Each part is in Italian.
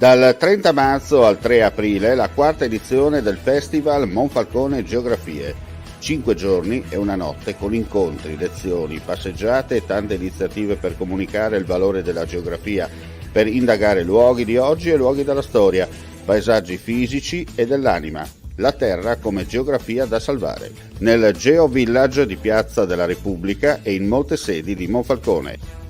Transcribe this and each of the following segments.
Dal 30 marzo al 3 aprile la quarta edizione del Festival Monfalcone Geografie. 5 giorni e una notte con incontri, lezioni, passeggiate e tante iniziative per comunicare il valore della geografia, per indagare luoghi di oggi e luoghi della storia, paesaggi fisici e dell'anima. La Terra come geografia da salvare. Nel Geo Village di Piazza della Repubblica e in molte sedi di Monfalcone.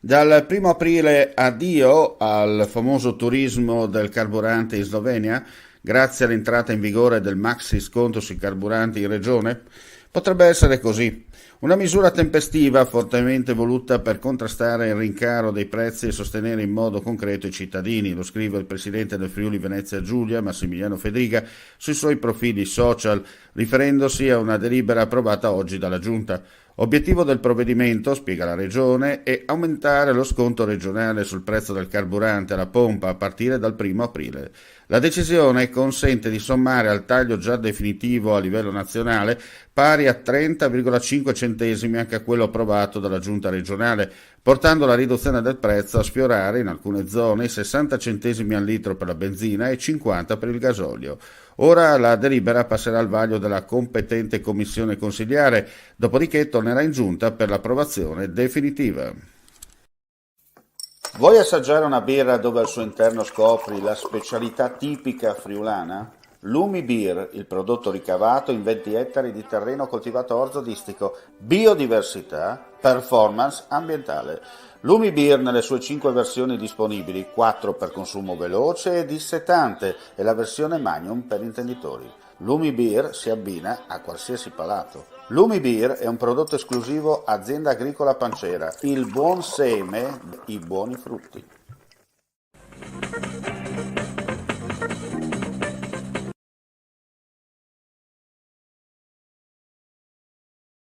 Dal 1 aprile addio al famoso turismo del carburante in Slovenia, grazie all'entrata in vigore del maxi sconto sui carburanti in regione? Potrebbe essere così. Una misura tempestiva fortemente voluta per contrastare il rincaro dei prezzi e sostenere in modo concreto i cittadini, lo scrive il presidente del Friuli Venezia Giulia, Massimiliano Fedriga, sui suoi profili social, riferendosi a una delibera approvata oggi dalla Giunta. Obiettivo del provvedimento, spiega la Regione, è aumentare lo sconto regionale sul prezzo del carburante alla pompa a partire dal 1 aprile. La decisione consente di sommare al taglio già definitivo a livello nazionale pari a 30,5 centesimi anche a quello approvato dalla Giunta regionale, portando la riduzione del prezzo a sfiorare in alcune zone i 60 centesimi al litro per la benzina e 50 per il gasolio. Ora la delibera passerà al vaglio della competente commissione consigliare, dopodiché tornerà in giunta per l'approvazione definitiva. Vuoi assaggiare una birra dove al suo interno scopri la specialità tipica friulana? Lumi Beer, il prodotto ricavato in 20 ettari di terreno coltivato a orzo distico, biodiversità, performance ambientale. Lumi Beer nelle sue 5 versioni disponibili, 4 per consumo veloce e dissetante e la versione Magnum per intenditori. Lumi Beer si abbina a qualsiasi palato. Lumi Beer è un prodotto esclusivo Azienda Agricola Pancera, il buon seme, i buoni frutti.